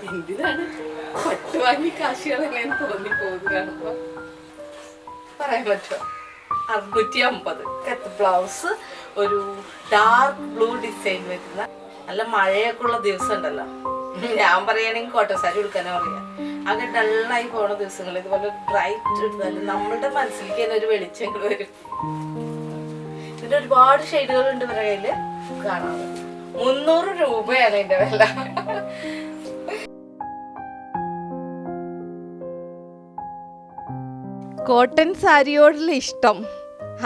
എന്തിനാണ് പട്ട് വാങ്ങി കാശികളെന്ന് തോന്നിപ്പോകുന്നത് കാണുമ്പോ. പറയാൻ പറ്റുമോ? 650 കത്ത് ബ്ലൗസ്, ഒരു ഡാർക്ക് ബ്ലൂ ഡിസൈൻ വരുന്ന, നല്ല മഴയൊക്കെ ഉള്ള ദിവസം ഉണ്ടല്ലോ, ഞാൻ പറയുകയാണെങ്കിൽ കോട്ടൺ സാരി എടുക്കാനാ പറയാ. ആകെ ഡള്ളായി പോണ ദിവസങ്ങൾ ഇതുപോലെ ബ്രൈറ്റ് എടുത്താലും നമ്മളുടെ മനസ്സിലേക്ക് തന്നെ ഒരു വെളിച്ചം വരും. ഇതിന്റെ ഒരുപാട് ഷെയ്ഡുകൾ ഉണ്ട് ഇവരുടെ കയ്യില് കാണാറ്. 300 രൂപയാണ് ഇതിന്റെ വില. കോട്ടൺ സാരിയോടുള്ള ഇഷ്ടം,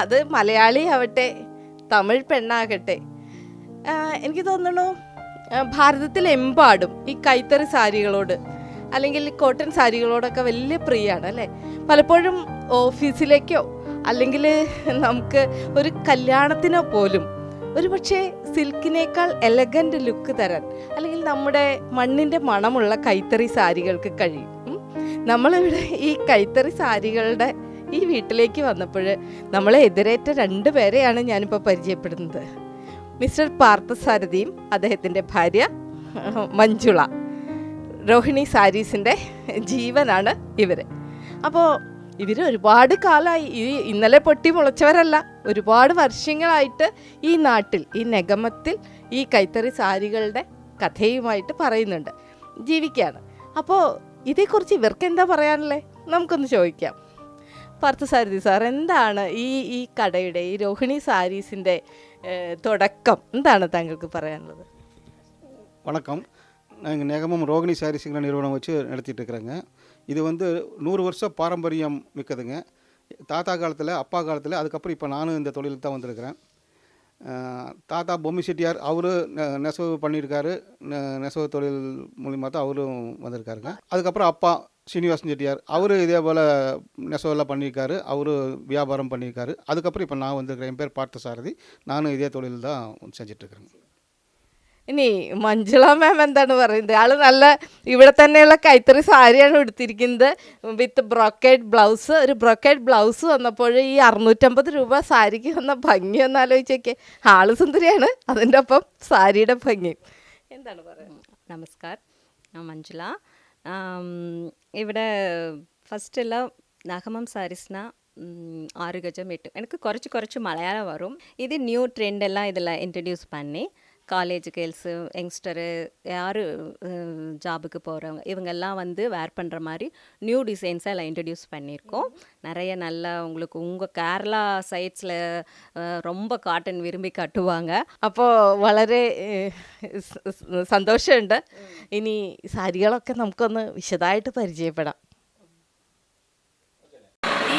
അത് മലയാളി ആവട്ടെ തമിഴ് പെണ്ണാകട്ടെ, എനിക്ക് തോന്നുന്നു ഭാരതത്തിലെമ്പാടും ഈ കൈത്തറി സാരികളോട് അല്ലെങ്കിൽ കോട്ടൺ സാരികളോടൊക്കെ വലിയ പ്രിയമാണ് അല്ലേ. പലപ്പോഴും ഓഫീസിലേക്കോ അല്ലെങ്കിൽ നമുക്ക് ഒരു കല്യാണത്തിനോ പോലും ഒരു പക്ഷേ സിൽക്കിനേക്കാൾ എലഗൻ്റ് ലുക്ക് തരാൻ അല്ലെങ്കിൽ നമ്മുടെ മണ്ണിൻ്റെ മണമുള്ള കൈത്തറി സാരികൾക്ക് കഴിയും. നമ്മളിവിടെ ഈ കൈത്തറി സാരികളുടെ ഈ വീട്ടിലേക്ക് വന്നപ്പോൾ നമ്മളെ എതിരേറ്റ 2 പേരെയാണ് ഞാനിപ്പോൾ പരിചയപ്പെടുന്നത്. മിസ്റ്റർ പാർത്ഥസാരഥിയും അദ്ദേഹത്തിൻ്റെ ഭാര്യ മഞ്ജുള. രോഹിണി സാരീസിൻ്റെ ജീവനാണ് ഇവർ. അപ്പോൾ ഇവർ ഒരുപാട് കാലമായി, ഇന്നലെ പൊട്ടി മുളച്ചവരല്ല, ഒരുപാട് വർഷങ്ങളായിട്ട് ഈ നാട്ടിൽ, ഈ നെഗമത്തിൽ ഈ കൈത്തറി സാരികളുടെ കഥയുമായിട്ട് പറയുന്നുണ്ട്, ജീവിക്കുകയാണ്. അപ്പോൾ ഇതേക്കുറിച്ച് ഇവർക്ക് എന്താ പറയാനുള്ളത് നമുക്കൊന്ന് ചോദിക്കാം. പാർത്ഥസാരഥി സാർ, എന്താണ് ഈ കടയുടെ, ഈ രോഹിണി സാരീസിൻ്റെ തുടക്കം എന്താണ് താങ്കൾക്ക് പറയാനുള്ളത്? வணக்கம். நாங்கள் நேகமும் ரோகிணி சாரீஸுங்கிற நிறுவனம் வச்சு நடத்திட்டு இருக்கிறேங்க. இது 100 வருஷம் பாரம்பரியம் மிக்கதுங்க. தாத்தா காலத்தில், அப்பா காலத்தில், அதுக்கப்புறம் இப்போ நானும் இந்த தொழிலுக்கு தான் வந்திருக்கிறேன். தாத்தா பொம்மி செட்டியார் அவர் நெசவு பண்ணியிருக்காரு. நெசவு தொழில் மூலிமா தான் அவரும் வந்திருக்காருங்க. அதுக்கப்புறம் அப்பா சீனிவாசன் செட்டியார் அவர் இதே போல் நெசவெல்லாம் பண்ணியிருக்காரு, அவரும் வியாபாரம் பண்ணியிருக்காரு. அதுக்கப்புறம் இப்போ நான் வந்திருக்கிறேன். என் பேர் பார்த்தசாரதி, நானும் இதே தொழில் தான் செஞ்சிட்ருக்கிறேங்க. ഇനി മഞ്ജുള മാം എന്താണ് പറയുന്നത്? ആൾ നല്ല ഇവിടെ തന്നെയുള്ള കൈത്തറി സാരിയാണ് എടുത്തിരിക്കുന്നത് വിത്ത് ബ്രോക്കേഡ് ബ്ലൗസ്. ഒരു ബ്രോക്കേഡ് ബ്ലൗസ് വന്നപ്പോൾ ഈ 650 രൂപ സാരിക്ക് വന്ന ഭംഗി ഒന്ന് ആലോചിച്ചൊക്കെ. ആള് സുന്ദരിയാണ്, അതിൻ്റെ ഒപ്പം സാരിയുടെ ഭംഗി എന്താണ് പറയുന്നത്? നമസ്കാർ, ഞാൻ മഞ്ജുള. ഇവിടെ ഫസ്റ്റെಲ್ಲ നഗമം സാരീಸ್ನ 6 ಗಜം 8 எனக்கு കുറച്ച് മലയാളം വരും. இது நியூ ட்ரெண்ட் எல்லாம் இதில் இன்ட்ரடியூஸ் பண்ணி காலேஜ் கேர்ள்ஸு, யங்ஸ்டரு, யார் ஜாபுக்கு போகிறவங்க இவங்கெல்லாம் வேர் பண்ணுற மாதிரி நியூ டிசைன்ஸாக எல்லாம் இன்ட்ரடியூஸ் பண்ணியிருக்கோம். நிறைய நல்லா உங்களுக்கு உங்கள் കേരള സൈറ്റ്സിൽ ரொம்ப காட்டன் விரும்பி கட்டுவாங்க. അപ്പോൾ വളരെ സന്തോഷമുണ്ട്. ഇനി സാരികളൊക്കെ നമുക്കൊന്ന് വിശദമായിട്ട് പരിചയപ്പെടാം.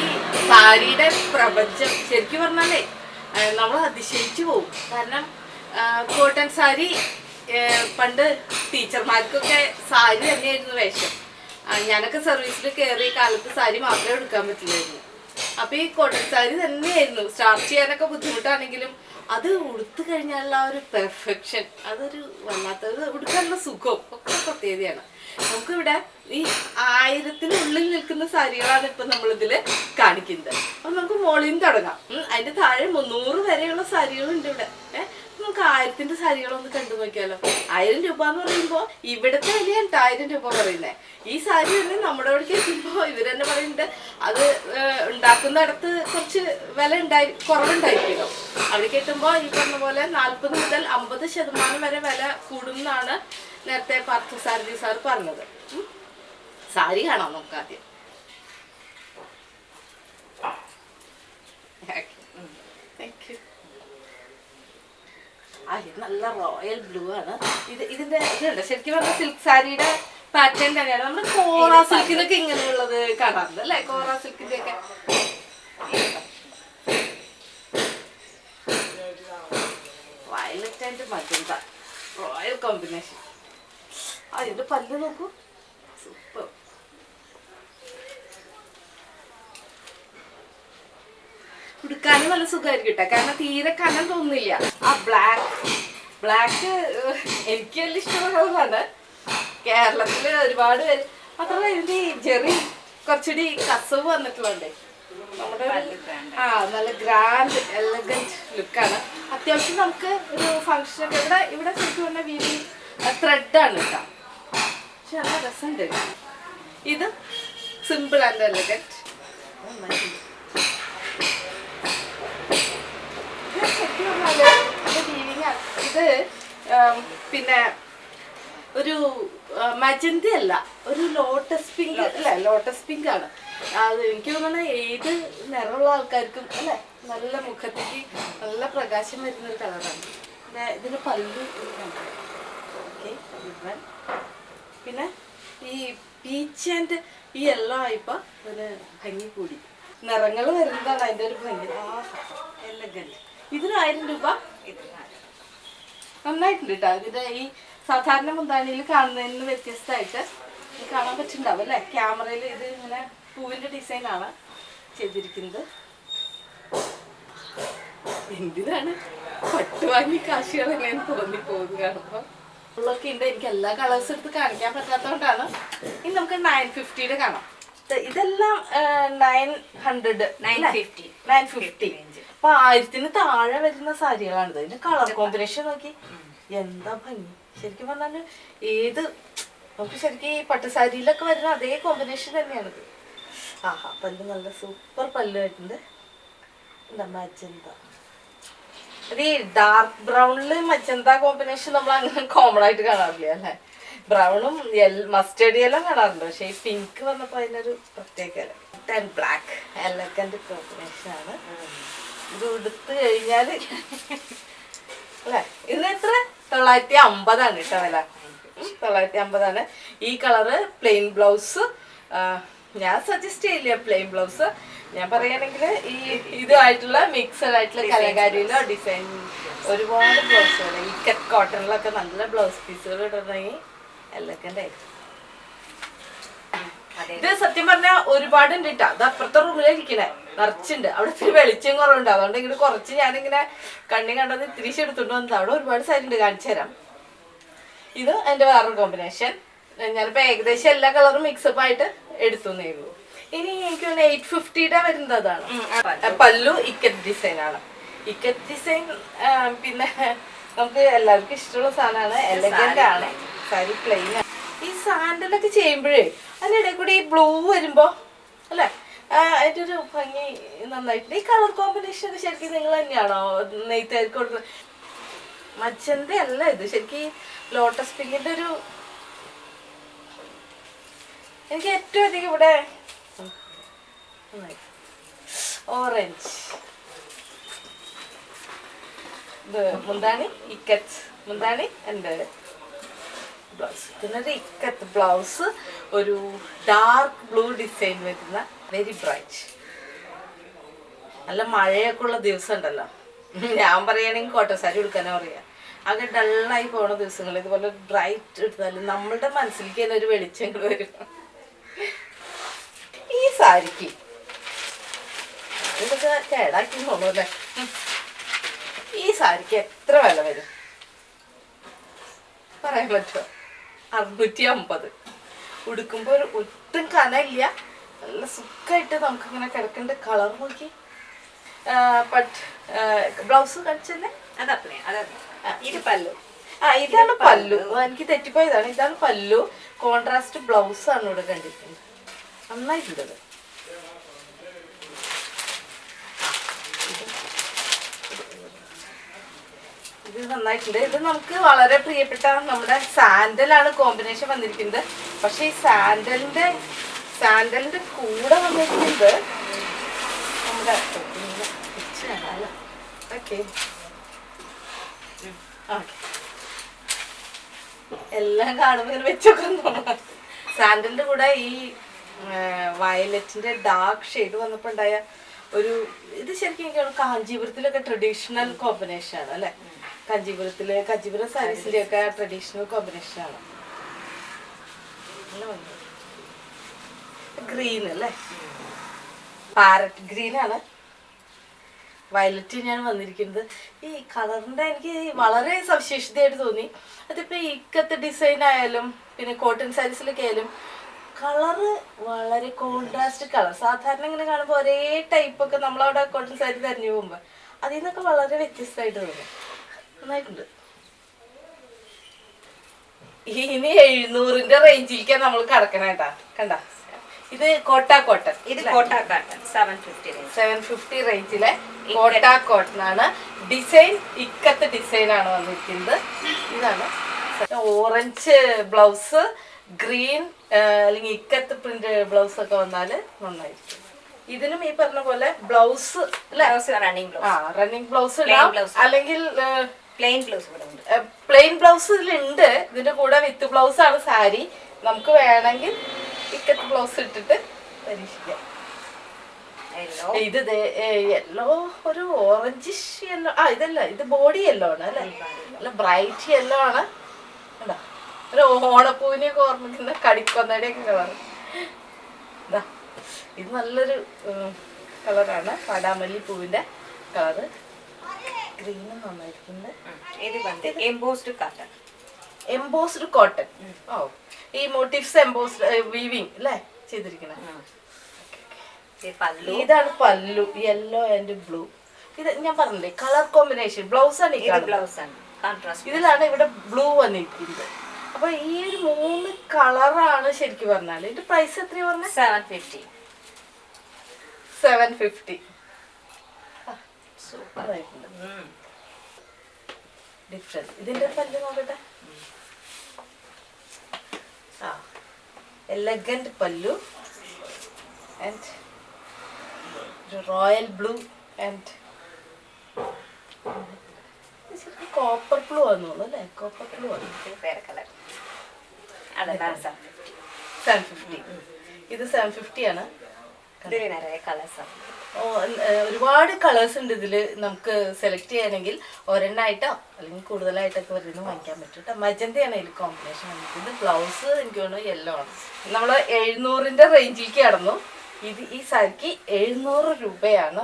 ഈ സാരിയുടെ പ്രപഞ്ചം ശരിക്കും പറഞ്ഞാലേ നമ്മൾ അതിശയിച്ചു പോകും. കാരണം കോട്ടൺ സാരി പണ്ട് ടീച്ചർമാർക്കൊക്കെ സാരി തന്നെയായിരുന്നു വേഷം. ഞാനൊക്കെ സർവീസിൽ കയറിയ കാലത്ത് സാരി മാത്രമേ എടുക്കാൻ പറ്റില്ലായിരുന്നു. അപ്പോൾ ഈ കോട്ടൺ സാരി തന്നെയായിരുന്നു. സ്റ്റാർച്ച് ചെയ്യാനൊക്കെ ബുദ്ധിമുട്ടാണെങ്കിലും അത് ഉടുത്തു കഴിഞ്ഞാലുള്ള ഒരു പെർഫെക്ഷൻ, അതൊരു വല്ലാത്തത്, ഉടുക്കാനുള്ള സുഖം ഒക്കെ പ്രത്യേകതയാണ്. നമുക്കിവിടെ ഈ 1000-നുള്ളിൽ നിൽക്കുന്ന സാരികളാണ് ഇപ്പം നമ്മളിതിൽ കാണിക്കുന്നത്. അപ്പം നമുക്ക് മോളിൽ തുടങ്ങാം. അതിൻ്റെ താഴെ 300 വരെയുള്ള സാരികളുണ്ട് ഇവിടെ. നമുക്ക് 1000-ന്റെ സാരികളൊന്ന് കണ്ടു നോക്കിയാലോ. 1000 രൂപ എന്ന് പറയുമ്പോൾ ഇവിടുത്തെ വിലയാണ് 1000 രൂപ പറയുന്നത്. ഈ സാരി തന്നെ നമ്മുടെ അവിടേക്ക് എത്തുമ്പോൾ ഇവർ തന്നെ പറയുന്നുണ്ട് അത് ഉണ്ടാക്കുന്നിടത്ത് കുറച്ച് വില കുറവുണ്ടായിരിക്കുമല്ലോ. അവിടേക്ക് എത്തുമ്പോൾ ഈ പറഞ്ഞ പോലെ 40 മുതൽ 50% വരെ വില കൂടും എന്നാണ് നേരത്തെ പാർത്ഥസാരഥി സാർ പറഞ്ഞത്. സാരി കാണാം നമുക്ക് ആദ്യം. നല്ല റോയൽ ബ്ലൂ ആണ്. ഇതിന്റെ ഇതുണ്ട് ശരിക്കും പറഞ്ഞാൽ സിൽക്ക് സാരിയുടെ പാറ്റേൺ തന്നെയാണ്. നമ്മൾ കോറ സിൽക്കിനൊക്കെ ഇങ്ങനെയുള്ളത് കാണാറുണ്ട് അല്ലെ? കോറ സിൽക്കിന്റെ ഒക്കെ violet and magenta royal combination. ഇതിന്റെ പല്ല് നോക്കൂ, സൂപ്പർ. ഉടുക്കാനും നല്ല സുഖമായിരിക്കും കേട്ടോ, കാരണം തീരെ കനം തോന്നുന്നില്ല. ആ ബ്ലാക്ക് എനിക്ക് വലിയ ഇഷ്ടമുള്ളതാണ്. കേരളത്തില് ഒരുപാട് പേര് മാത്രമല്ല ഇതിന്റെ ജെറി കുറച്ചുകൂടി കസവ് വന്നിട്ടുള്ളതേ. നമ്മുടെ നല്ല ഗ്രാൻഡ് എലഗന്റ് ലുക്കാണ്. അത്യാവശ്യം നമുക്ക് ഒരു ഫംഗ്ഷനൊക്കെ ഇവിടെ ശരിക്കും പറഞ്ഞാൽ വീതി ത്രെഡാണ് കേട്ടോ. പക്ഷെ നല്ല രസമുണ്ട്. ഇത് സിമ്പിൾ ആൻഡ് എലഗന്റ്. ഇത് പിന്നെ ഒരു മജന്തി അല്ല, ഒരു ലോട്ടസ് പിങ്ക് അല്ലേ, ലോട്ടസ് പിങ്ക് ആണ് അത്. എനിക്ക് തോന്നുന്നത് ഏത് നിറമുള്ള ആൾക്കാർക്കും അല്ലേ നല്ല മുഖത്തേക്ക് നല്ല പ്രകാശം വരുന്ന ഒരു കളറാണ്. ഇതിന് പല്ലു. പിന്നെ ഈ പീച്ച് ആൻഡ് ഈ യെല്ലോ ആയിപ്പോ അതിന് ഭംഗി കൂടി. നിറങ്ങൾ വരുന്നതാണ് അതിൻ്റെ ഒരു ഭംഗി. എലഗന്റ്. ഇതിന് 1000 രൂപ. നന്നായിട്ടുണ്ട് കേട്ടോ. ഇതിന്റെ ഈ സാധാരണ മുന്താണിയിൽ കാണുന്നതിന് വ്യത്യസ്തമായിട്ട് കാണാൻ പറ്റുന്നുണ്ടാവും അല്ലേ ക്യാമറയിൽ. ഇത് ഇങ്ങനെ പൂവിന്റെ ഡിസൈൻ ആണ് ചെയ്തിരിക്കുന്നത്. എന്തിനാണ് പട്ട് വാങ്ങി കാശ് കളയുന്നതെന്ന് തോന്നിപ്പോകുന്നത് കാണുമ്പോൾ. ഉള്ളൊക്കെ ഉണ്ട്. എനിക്ക് എല്ലാ കളേഴ്സ് എടുത്ത് കാണിക്കാൻ പറ്റാത്തതുകൊണ്ടാണ്. ഇനി നമുക്ക് 950 കാണാം. ഇതെല്ലാം 900 950. അപ്പൊ 1000 താഴെ വരുന്ന സാരികളാണിത്. ഇതിന്റെ കളർ കോമ്പിനേഷൻ നോക്കി എന്താ ഭംഗി. ശരിക്കും പറഞ്ഞാല് ഏത് നമുക്ക് ശരിക്കും ഈ പട്ടുസാരിയിലൊക്കെ വരുന്ന അതേ കോമ്പിനേഷൻ തന്നെയാണിത്. ആഹാ, പല്ല് നല്ല സൂപ്പർ പല്ല് ആയിട്ടുണ്ട്. എന്താ മജന്ത. അത് ഈ ഡാർക്ക് ബ്രൗണില് മജന്ത കോമ്പിനേഷൻ നമ്മൾ അങ്ങനെ കോമൺ ആയിട്ട് കാണാറില്ല അല്ലേ. ബ്രൗണും മസ്റ്റേർഡ് യെല്ലോ കാണാറുണ്ട്. പക്ഷെ ഈ പിങ്ക് വന്നപ്പോ അതിനൊരു പ്രത്യേക ബ്ലാക്ക് എലഗന്റ് കോമ്പിനേഷൻ ആണ്. ഇത് എടുത്ത് കഴിഞ്ഞാല് അല്ലെ. ഇത് എത്ര 950 കേട്ടോ വില. 950. ഈ കളറ് പ്ലെയിൻ ബ്ലൗസ് ഞാൻ സജസ്റ്റ് ചെയ്യില്ല. പ്ലെയിൻ ബ്ലൗസ് ഞാൻ പറയുകയാണെങ്കിൽ ഈ ഇതുമായിട്ടുള്ള മിക്സഡ് ആയിട്ടുള്ള കലങ്കാരിയിലോ ഡിസൈൻ ഒരുപാട് ബ്ലൗസുകൾ ഈ കട്ട് കോട്ടണിലൊക്കെ നല്ല ബ്ലൗസ് പീസുകൾ ഇടണമെങ്കിൽ എലഗന്റ് ആയിരിക്കും. ഇത് സത്യം പറഞ്ഞാൽ ഒരുപാടുണ്ട് കേട്ടോ. അത് അപ്പുറത്തെ റൂമിലിരിക്കണേ നിറച്ചുണ്ട്. അവിടെ ഇത്തിരി വെളിച്ചം കുറവുണ്ട്. അതുകൊണ്ട് ഇങ്ങനെ കുറച്ച് ഞാനിങ്ങനെ കണ്ണി കണ്ടത് ഇത്തിരി എടുത്തോണ്ട് വന്നത്. അവിടെ ഒരുപാട് സാരി ഉണ്ട്, കാണിച്ചു തരാം. ഇത് എൻ്റെ വേറൊരു കോമ്പിനേഷൻ. ഞാനിപ്പോ ഏകദേശം എല്ലാ കളറും മിക്സപ്പ് ആയിട്ട് എടുത്തു ഉള്ളൂ. ഇനി എനിക്ക് 850 വരുന്നത് അതാണ്. പല്ലു ഇക്കറ്റ് ഡിസൈൻ ആണ്. ഇക്കറ്റ് ഡിസൈൻ പിന്നെ നമുക്ക് എല്ലാവർക്കും ഇഷ്ടമുള്ള സാധനമാണ്. എലഗന്റ് ആണ്. സാരി പ്ലെയിൻ ആണ്. ഈ സാൻഡലൊക്കെ ചെയ്യുമ്പോഴേ അതിനിടയിൽ കൂടി ഈ ബ്ലൂ വരുമ്പോ അല്ലെ അതിന്റെ ഒരു ഭംഗി നന്നായിട്ടുണ്ട്. ഈ കളർ കോമ്പിനേഷൻ ഒക്കെ ശരിക്കും നിങ്ങൾ തന്നെയാണോ നെയ്ത്തുകാർക്ക് കൊടുക്കുന്നത്? മജന്ത അല്ല ഇത്. ശരിക്കും ലോട്ടസ് പിങ്കിന്റെ ഒരു എനിക്ക് ഏറ്റവും അധികം ഇവിടെ ഓറഞ്ച്. ഇത് മുന്താണി ഇക്കറ്റ് മുന്താണി എൻ്റെ ബ്ലൗസ്. പിന്നൊരു ഇക്കത്ത് ബ്ലൗസ് ഒരു ഡാർക്ക് ബ്ലൂ ഡിസൈൻ വരുന്ന വെരി ബ്രൈറ്റ്. നല്ല മഴയൊക്കെ ഉള്ള ദിവസം ഉണ്ടല്ലോ. ഞാൻ പറയുകയാണെങ്കിൽ കോട്ടൺ സാരി എടുക്കാനാ പറയാ. അങ്ങനെ ഡള്ളായി പോണ ദിവസങ്ങൾ ഇതുപോലെ ബ്രൈറ്റ് എടുത്താൽ നമ്മളുടെ മനസ്സിലേക്ക് തന്നെ ഒരു വെളിച്ചങ്ങൾ വരും. ഈ സാരിക്ക് ഇതൊക്കെ കേടാക്കി തോന്നൂല്ലേ. ഈ സാരിക്ക് എത്ര വില വരും പറയാൻ പറ്റുമോ? 650. ഉടുക്കുമ്പോ ഒരു ഒട്ടും കനയില്ല. നല്ല സുഖമായിട്ട് നമുക്കിങ്ങനെ കിടക്കേണ്ട. കളർ നോക്കി. ബ്ലൗസ് കാണിച്ചല്ലേ? ഇത് പല്ലു. ഇതാണ് പല്ലു. എനിക്ക് തെറ്റിപ്പോയതാണ്. ഇതാണ് പല്ലു. കോൺട്രാസ്റ്റ് ബ്ലൗസ് ആണ് ഇവിടെ കണ്ടിരിക്കുന്നത്. നന്നായിട്ടുണ്ട്. ഇത് നന്നായിട്ടുണ്ട്. ഇത് നമുക്ക് വളരെ പ്രിയപ്പെട്ട നമ്മുടെ സാൻഡലാണ് കോമ്പിനേഷൻ വന്നിരിക്കുന്നത്. പക്ഷെ ഈ സാൻഡലിന്റെ കൂടെ വന്നിരിക്കുന്നത് നമ്മുടെ ഓക്കെ എല്ലാം കാണുമ്പോൾ ഇങ്ങനെ വെച്ചൊക്കെ സാൻഡലിന്റെ കൂടെ ഈ വയലറ്റിന്റെ ഡാർക്ക് ഷെയ്ഡ് വന്നപ്പോ ഉണ്ടായ ഒരു ഇത് ശരിക്കും എനിക്ക് കാഞ്ചീപുരത്തിലൊക്കെ ട്രഡീഷണൽ കോമ്പിനേഷൻ ആണ് അല്ലെ. കാഞ്ചീപുരം സാരീസിന്റെ ഒക്കെ ട്രഡീഷണൽ കോമ്പിനേഷൻ ആണ്. ഗ്രീൻ അല്ലേ, പാരറ്റ് ഗ്രീൻ ആണ്. വയലറ്റ് തന്നെയാണ് വന്നിരിക്കുന്നത്. ഈ കളറിന്റെ എനിക്ക് വളരെ സവിശേഷതയായിട്ട് തോന്നി. അതിപ്പോ ഇക്കത്തെ ഡിസൈൻ ആയാലും പിന്നെ കോട്ടൺ സാരീസിലൊക്കെ ആയാലും കളറ് വളരെ കോൺട്രാസ്റ്റ് കളർ. സാധാരണ ഇങ്ങനെ കാണുമ്പോൾ ഒരേ ടൈപ്പ് ഒക്കെ നമ്മളവിടെ കോട്ടൺ സാരി തെരഞ്ഞു പോകുമ്പോ അതിൽ നിന്നൊക്കെ വളരെ വ്യത്യസ്തമായിട്ട് തോന്നും. നന്നായിട്ടുണ്ട്. ഇനി 700ന്റെ റേഞ്ചിലേക്കാണ് നമ്മൾ കടക്കണേട്ടാ. കണ്ട, ഇത് കോട്ട കോട്ടൺ. ഇത് കോട്ടാ കാട്ടൺ 750 റേഞ്ചിലെ കോട്ട കോട്ടൺ ആണ്. ഡിസൈൻ ഇക്കത്ത് ഡിസൈൻ ആണ് വന്നിരിക്കുന്നത്. ഇതാണ് ഓറഞ്ച് ബ്ലൗസ്, ഗ്രീൻ അല്ലെങ്കിൽ ഇക്കത്ത് പ്രിന്റ് ബ്ലൗസ് ഒക്കെ വന്നാല് നന്നായിരിക്കും. ഇതിനും ഈ പറഞ്ഞ പോലെ ബ്ലൗസ് റണ്ണിങ് ബ്ലൗസ് ഇടാം, അല്ലെങ്കിൽ പ്ലെയിൻ ബ്ലൗസ് പ്ലെയിൻ ബ്ലൗസ് ഇതിലുണ്ട്. ഇതിന്റെ കൂടെ വിത്ത് ബ്ലൗസ് ആണ് സാരി. നമുക്ക് വേണമെങ്കിൽ ഇക്കത്ത് ബ്ലൗസ് ഇട്ടിട്ട് പരീക്ഷിക്കാം. ഇത് യെല്ലോ, ഒരു ഓറഞ്ചിഷ് യെല്ലോ. ഇതല്ല, ഇത് ബോഡി യെല്ലോ ആണ് അല്ലേ, നല്ല ബ്രൈറ്റ് യെല്ലോ ആണ്. കണ്ടോ, ഒരു ഓണപ്പൂവിനെയൊക്കെ ഓർമ്മിക്കുന്ന കടിക്കൊന്നയുടെയൊക്കെ കളർ. ഇതാ, ഇത് നല്ലൊരു കളറാണ്, വാടാമല്ലി പൂവിന്റെ കളറ്. ഗ്രീനും നന്നായിരിക്കുന്നത്. Embossed cotton. ഓ, ഈ മോട്ടീവ്സ് എംബോസ്ഡ് വീവിങ് അല്ലേ ചെയ്തിരിക്കുന്നത്. ഇതാണ് പല്ലു, യെല്ലോ ആൻഡ് ബ്ലൂ. ഇത് ഞാൻ പറഞ്ഞില്ലേ കളർ കോമ്പിനേഷൻ ബ്ലൗസ് ആണ്. ഈ ഇതിലാണ് ഇവിടെ ബ്ലൂ വന്നിരിക്കുന്നത്. അപ്പൊ ഈ ഒരു 3 കളറാണ് ശരിക്കും പറഞ്ഞാല്. ഇതിന്റെ പ്രൈസ് എത്രയാ പറഞ്ഞത്? 750. സൂപ്പർ ആയിട്ടുണ്ട്. ഡിഫറെന്റ്. ഇതിന്റെ പല്ല് നോക്കട്ടെ. Elegant pallu and royal blue and copper blue ആണെന്നുള്ളൂ അല്ലേ? കോപ്പർ ബ്ലൂ ആണ്. 750. ഇത് 750 ആണ്. ഒരുപാട് കളേഴ്സ് ഉണ്ട് ഇതില്. നമുക്ക് സെലക്ട് ചെയ്യാനെങ്കിൽ ഒരെണ്ണായിട്ടോ അല്ലെങ്കിൽ കൂടുതലായിട്ടൊക്കെ വരുന്ന വാങ്ങിക്കാൻ പറ്റും കേട്ടോ. മജന്തയാണ് ഇതിൽ കോമ്പിനേഷൻ വന്നിട്ടുണ്ട്. ബ്ലൗസ് എനിക്ക് തോന്നുന്നു യെല്ലോ ആണ്. നമ്മള് 700ന്റെ റേഞ്ചിലേക്ക് കടന്നു. ഇത് ഈ സാരിക്ക് 700 രൂപയാണ്.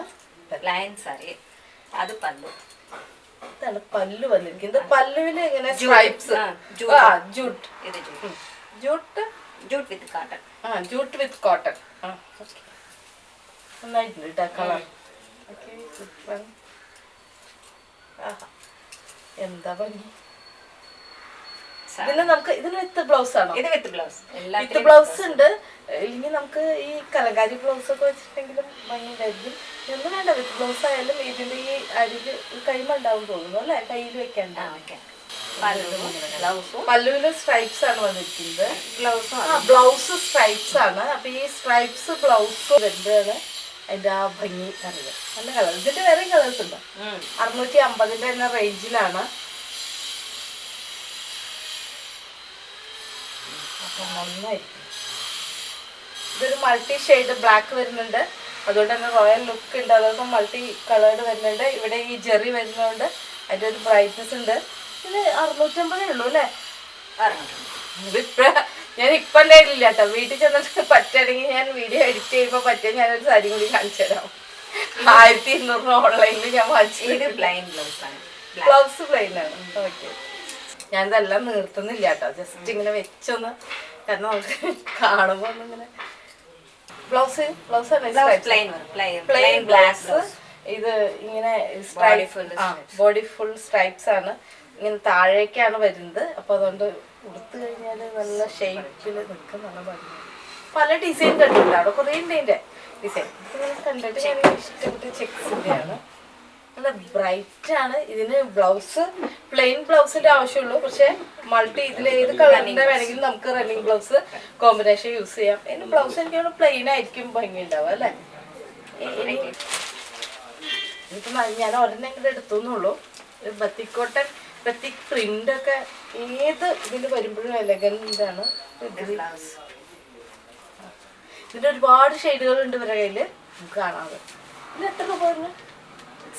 ലയൻ സാരി. അത് പല്ലു. ഇതാണ് പല്ലു വന്നിരിക്കുന്നത്. പല്ലുവില് ഇങ്ങനെ സ്ട്രൈപ്സ്. ജൂട്ട്. ജൂട്ട് വിത്ത് കോട്ടൺ. ജൂട്ട് വിത്ത് കോട്ടൺ. നന്നായിട്ടുണ്ട് കേട്ടോ കളർ. എന്താ ഭംഗി. ഇതിന് നമുക്ക് ഇതിന് വിത്ത് ബ്ലൗസ് ആണോ? വിത്ത് ബ്ലൗസ് ഉണ്ട്. ഇനി നമുക്ക് ഈ കലങ്കാരി ബ്ലൗസ് ഒക്കെ വെച്ചിട്ടെങ്കിലും ഭംഗിയായിരിക്കും. ഒന്നും വേണ്ട, വിത്ത് ബ്ലൗസ് ആയാലും ഇതിന്റെ ഈ അരില് കൈമ ഉണ്ടാവും തോന്നുന്നു അല്ലെ, കയ്യിൽ വെക്കാൻ. പല്ലുവില് സ്ട്രൈപ്സ് ആണ് വന്നിരിക്കുന്നത്. ബ്ലൗസ് സ്ട്രൈപ്സ് ആണ്. അപ്പൊ ഈ സ്ട്രൈപ്സ് ബ്ലൗസ് വരുന്നതാണ് അതിന്റെ ആ ഭംഗി അറിയാം. നല്ല കളർ. ഇതിന്റെ വേറെ കളേഴ്സ് ഉണ്ടോ? 650ന്റെ തന്നെ റേഞ്ചിലാണ്. അപ്പൊ നന്നായിരിക്കും. ഇതൊരു മൾട്ടി ഷെയ്ഡ് ബ്ലാക്ക് വരുന്നുണ്ട്, അതുകൊണ്ട് തന്നെ റോയൽ ലുക്ക് ഉണ്ട്. അതൊക്കെ മൾട്ടി കളേർഡ് വരുന്നുണ്ട്. ഇവിടെ ഈ ജെറി വരുന്നതുകൊണ്ട് അതിന്റെ ഒരു ബ്രൈറ്റ്നസ് ഉണ്ട്. ഇത് 650 ഉള്ളൂ അല്ലേ? ഞാൻ ഇപ്പൊ എൻ്റെ ഇല്ല കേട്ടോ. വീട്ടിൽ ചെന്നിട്ട് പറ്റുകയാണെങ്കിൽ ഞാൻ വീഡിയോ എഡിറ്റ് ചെയ്യുമ്പോൾ പറ്റിയ ഞാനൊരു സാരി കൂടി കാണിച്ചു തരാം. 1200 ഓൺലൈനിൽ ഞാൻ വാങ്ങിച്ചു. ബ്ലൗസ് പ്ലെയിൻ ആണ്. ഓക്കെ, ഞാനിതെല്ലാം നിർത്തുന്നില്ല കേട്ടോ, ജസ്റ്റ് ഇങ്ങനെ വെച്ചൊന്ന്. കാരണം നമുക്ക് കാണുമ്പോ ഒന്നിങ്ങനെ ബ്ലൗസ് പ്ലെയിൻ ബ്ലൗസ്. ഇത് ഇങ്ങനെ ബോഡി ഫുൾ സ്ട്രൈപ്സ് ആണ്. ഇങ്ങനെ താഴേക്കാണ് വരുന്നത്. അപ്പൊ അതുകൊണ്ട് ഉടുത്തു കഴിഞ്ഞാല് നല്ല ഷേപ്പില് നിൽക്കും, നല്ല ഭംഗി. പല ഡിസൈൻ കണ്ടിട്ടുണ്ട് അവിടെ, കുറേ ഉണ്ട് അതിന്റെ ഡിസൈൻ. കണ്ടിട്ട് ഞാൻ ഇഷ്ടപ്പെട്ട ചെക്സിന്റെ ആണ്. നല്ല ബ്രൈറ്റ് ആണ്. ഇതിന് ബ്ലൗസ് പ്ലെയിൻ ബ്ലൗസിന്റെ ആവശ്യമുള്ളൂ. പക്ഷെ മൾട്ടി ഇതിൽ ഏത് കളറിന്റെ വേണമെങ്കിലും നമുക്ക് റണ്ണിങ് ബ്ലൗസ് കോമ്പിനേഷൻ യൂസ് ചെയ്യാം. ഇതിന് ബ്ലൗസ് എനിക്ക് പ്ലെയിൻ ആയിരിക്കും ഭംഗി ഉണ്ടാവുക അല്ലേ? ഇതിപ്പോ ഞാൻ ഒരെണ്ണെങ്കിലും എടുത്തുന്നുള്ളൂ. ബത്തിക്കോട്ടൻ ബത്തിക് പ്രിന്റ് ഒക്കെ ഏത് ഇതിൽ വരുമ്പോഴും എലഗന്റ് ആണ്. ഇതിന്റെ ഒരുപാട് ഷെയ്ഡുകൾ ഉണ്ട് ഇവരുടെ കയ്യില്, നമുക്ക് കാണാതെ. ഇത് എത്ര രൂപ പറഞ്ഞു?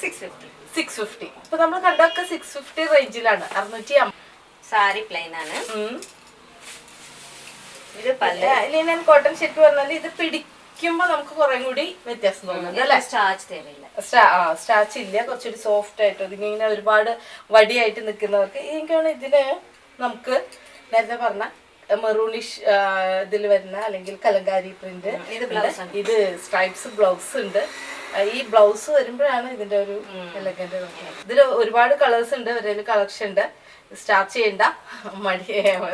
650. ഇപ്പൊ നമ്മൾ കണ്ടൊക്കെ 650 റേഞ്ചിലാണ്. 650 സാരി പ്ലെയിൻ ആണ്. ഞാൻ കോട്ടൺ ഷെറ്റ് പറഞ്ഞാൽ ഇത് പിടിക്കുമ്പോ നമുക്ക് കുറെ കൂടി വ്യത്യാസം തോന്നുന്നുണ്ട് അല്ലെ? സ്റ്റാച്ച് ഇല്ല, കുറച്ചൊരു സോഫ്റ്റ് ആയിട്ട്. ഇതിങ്ങനെ ഒരുപാട് വടിയായിട്ട് നിൽക്കുന്നവർക്ക് എനിക്കാണ് ഇതിന് നമുക്ക് നേരത്തെ പറഞ്ഞ മെറൂണിഷ് ഇതിൽ വരുന്ന അല്ലെങ്കിൽ കലങ്കാരി പ്രിന്റ്. ഇത് സ്ട്രൈപ്സ് ബ്ലൗസ് ഉണ്ട്. ഈ ബ്ലൗസ് വരുമ്പോഴാണ് ഇതിന്റെ ഒരു എലഗന്റ്. ഇതിൽ ഒരുപാട് കളേഴ്സ് ഉണ്ട്, ഒരു കളക്ഷൻ ഉണ്ട്. സ്റ്റാർട്ട് ചെയ്യണ്ട,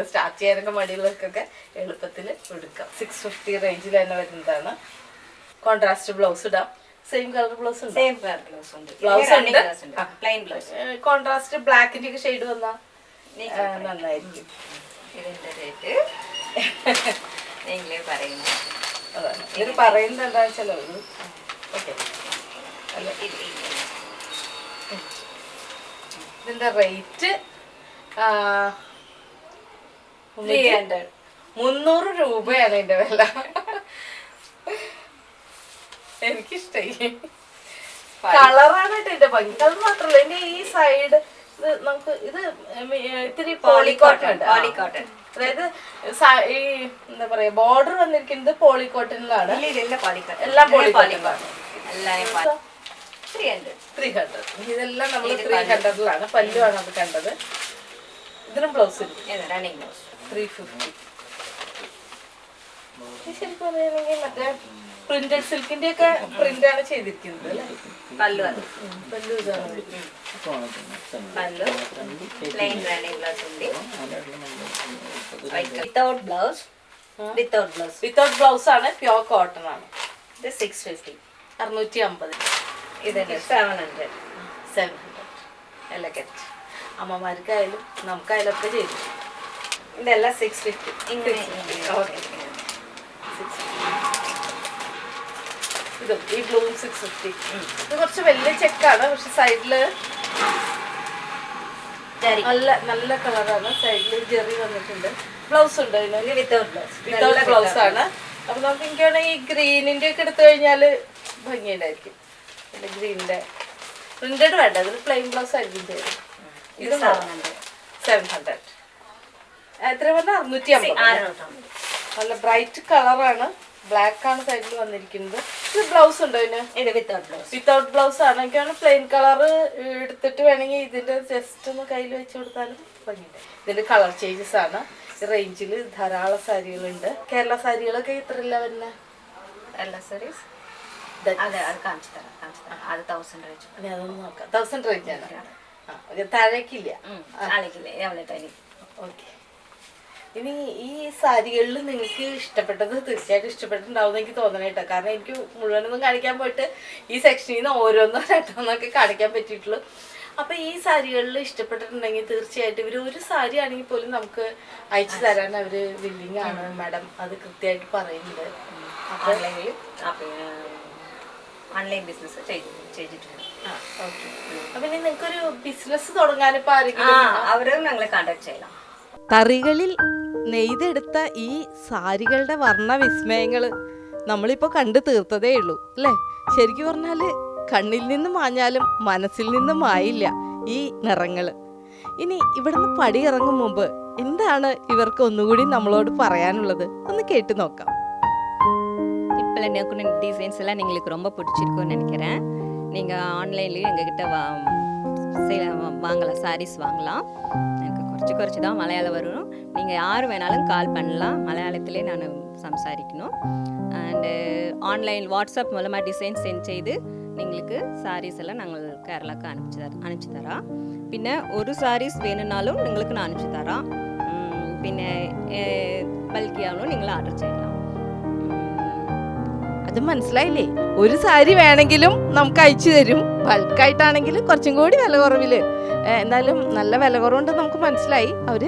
സ്റ്റാർട്ട് ചെയ്യാനൊക്കെ മടിയുള്ളവർക്കൊക്കെ എളുപ്പത്തിൽ എടുക്കാം. 650 റേഞ്ചിൽ തന്നെ വരുന്നതാണ്. കോൺട്രാസ്റ്റ് ബ്ലൗസ് ഇടാം. സെയിം കളർ ബ്ലൗസ് ഉണ്ട്. സെയിം കളർ ബ്ലൗസ് ഉണ്ട്. ബ്ലൗസ് ഉണ്ട്. Plain blouse. കോൺട്രാസ്റ്റ് ബ്ലാക്കിന്റെ ഒക്കെ ഷെയ്ഡ് വന്നാ നന്നായിരിക്കും. ഇതിന്റെ റേറ്റ് നിങ്ങളെ പറയുന്നു. അതാണ് ഇത് പറയുന്നത് എന്താ വെച്ചാൽ ഓക്കെ. ഇതിന്റെ റേറ്റ് 300 രൂപയാണ് ഇതിന്റെ വില. എനിക്കിഷ്ടായി. കളറാണ് കേട്ടോ ഇതിന്റെ ഭംഗി. കളർ മാത്രല്ല ഇതിന്റെ ഈ സൈഡ് ഇത് നമുക്ക് ഇത് ഇത്തിരി പോളിക്കോട്ടൺ ഉണ്ട്. പോളിക്കോട്ടൺ അതായത് ഈ എന്താ പറയാ ബോർഡർ വന്നിരിക്കുന്നത് പോളിക്കോട്ടണിലാണ്. എല്ലാം പോളിക്കോട്ടൺ. 300. ഇതെല്ലാം നമ്മൾ 300ലാണ്. പല്ലുമാണ് അത് കണ്ടത്. ഇതിനും ബ്ലൗസ് 350. ശരിക്കും പറയുകയാണെങ്കിൽ മറ്റേ പ്രിന്റഡ് സിൽക്കിന്റെ ഒക്കെ പ്രിന്റ് ആണ് ചെയ്തിരിക്കുന്നത് അല്ലേ? പല്ലു പല്ലു ഇതാണ്. പല്ലു പ്ലെയിൻ റണ്ണിംഗ് ബ്ലൗസ് ഉണ്ട്. Without blouse. വിത്തൗട്ട് ബ്ലൗസ് ആണ്. പ്യോർ കോട്ടൺ ആണ്. ഇത് 650. 650. ഇതിന്റെ 700. എലഗന്റ്. അമ്മമാർക്കായാലും നമുക്കായാലും ഒക്കെ ചെയ്തു. ഇതെല്ലാം 650. ഇങ്ങനെ ഇതും ഈ ബ്ലൂവും 650. ഇത് കുറച്ച് വലിയ ചെക്കാണ്. പക്ഷെ സൈഡില് നല്ല നല്ല കളറാണ്. സൈഡില് ജെറി വന്നിട്ടുണ്ട്. ബ്ലൗസ് ഉണ്ട് അതിന്. വിത്തൗട്ട് ബ്ലൗസ് ആണ്. അപ്പൊ നമുക്ക് എനിക്കാണെങ്കിൽ ഈ ഗ്രീനിന്റെ ഒക്കെ എടുത്തു കഴിഞ്ഞാല് ഭംഗിയുണ്ടായിരിക്കും. പിന്നെ ഗ്രീനിന്റെ പ്രിന്റഡ് വേണ്ട. അതിൽ പ്ലെയിൻ ബ്ലൗസ് ആയിരിക്കും ചെയ്തത്. ഇത് 700. എത്ര പറഞ്ഞ 650. നല്ല ബ്രൈറ്റ് കളറാണ്. ബ്ലാക്ക് ആണ് സൈഡിൽ വന്നിരിക്കുന്നത്. ഇത് ബ്ലൗസ് ഉണ്ടോ ഇതിന്? വിത്തൗട്ട് ബ്ലൗസ് ആണ്. എനിക്കാണ് പ്ലെയിൻ കളർ എടുത്തിട്ട് വേണമെങ്കിൽ ഇതിന്റെ ജസ്റ്റ് ഒന്ന് കയ്യിൽ വെച്ച് കൊടുത്താലും ഭംഗിയുണ്ട്. ഇതിന്റെ കളർ ചേഞ്ചസ് ആണ്. റേഞ്ചിൽ ധാരാളം സാരികളുണ്ട്. കേരള സാരികളൊക്കെ ഇത്രയില്ല വരുന്നത്. അതൊന്നും നോക്കാം. 1000 റേഞ്ച് ആണ്. താഴേക്കില്ല. ഓക്കെ. ഇനി ഈ സാരികളിൽ നിങ്ങൾക്ക് ഇഷ്ടപ്പെട്ടത് തീർച്ചയായിട്ടും ഇഷ്ടപ്പെട്ടിട്ടുണ്ടാവും എനിക്ക് തോന്നണ കേട്ടോ. കാരണം എനിക്ക് മുഴുവനൊന്നും കാണിക്കാൻ പോയിട്ട് ഈ സെക്ഷനിൽ നിന്ന് ഓരോന്നോ രണ്ടോന്നൊക്കെ കാണിക്കാൻ പറ്റിയിട്ടുള്ളൂ. അപ്പൊ ഈ സാരികളിൽ ഇഷ്ടപ്പെട്ടിട്ടുണ്ടെങ്കിൽ തീർച്ചയായിട്ടും ഇവർ ഒരു സാരി ആണെങ്കിൽ പോലും നമുക്ക് അയച്ചു തരാൻ അവര് വില്ലിങ് ആണ് മാഡം. അത് കൃത്യമായിട്ട് പറയുന്നുണ്ട്. ഓൺലൈൻ ബിസിനസ് ചെയ്തിട്ടുണ്ട്. അപ്പൊ ഇനി നിങ്ങൾക്കൊരു ബിസിനസ് തുടങ്ങാൻ ഇപ്പൊ ആരെങ്കിലും അവരും ഞങ്ങളെ കോൺടാക്ട് ചെയ്യலாம். തറികളിൽ നെയ്തെടുത്ത ഈ സാരികളുടെ വർണ്ണ വിസ്മയങ്ങൾ നമ്മളിപ്പോൾ കണ്ടു തീർത്തതേ ഉള്ളൂ അല്ലേ? ശരിക്കും പറഞ്ഞാൽ കണ്ണിൽ നിന്നും മാഞ്ഞാലും മനസ്സിൽ നിന്നും മായില്ല ഈ നിറങ്ങൾ. ഇനി ഇവിടുന്ന് പടി ഇറങ്ങും മുമ്പ് എന്താണ് ഇവർക്ക് ഒന്നുകൂടി നമ്മളോട് പറയാനുള്ളത് ഒന്ന് കേട്ടു നോക്കാം. இப்போ எனக்கு டிசைன்ஸ் எல்லாம் எங்களுக்கு ரொம்ப பிடிச்சிருக்குன்னு நினைக்கிறேன். நீங்கள் ஆன்லைன்லேயும் எங்ககிட்ட வாங்கலாம், சாரீஸ் வாங்கலாம். எனக்கு குறைச்சி தான் மலையாளம் வரும். நீங்கள் யார் வேணாலும் கால் பண்ணலாம். மலையாளத்திலே நான் സംസാരിക്കുന്നു. ആൻഡ് ഓൺലൈൻ വാട്സാപ്പ് മൂലமாக ഡിസൈൻ സെൻഡ് ചെയ്ത് നിങ്ങൾക്ക് സാരീസ് എല്ലാം ഞങ്ങൾ കേരളക്ക് അനുപ്പിച്ചു തരാം. പിന്നെ ഒരു സാരീസ് വേണമെന്നാലും നിങ്ങൾക്ക് ഞാൻ അനുപ്പിച്ചു തരാം. പിന്നെ ബൾക്കിയാണോ നിങ്ങൾ ഓർഡർ ചെയ്യலாம். അത് മനസ്സിലായില്ലേ? ഒരു സാരി വേണമെങ്കിലും നമുക്ക് അയച്ചു തരും. ബൾക്കായിട്ടാണെങ്കിൽ കുറച്ചും കൂടി വില കുറവിൽ. എന്തായാലും നല്ല വില കുറവുണ്ട് നമുക്ക് മനസ്സിലായി. അവർ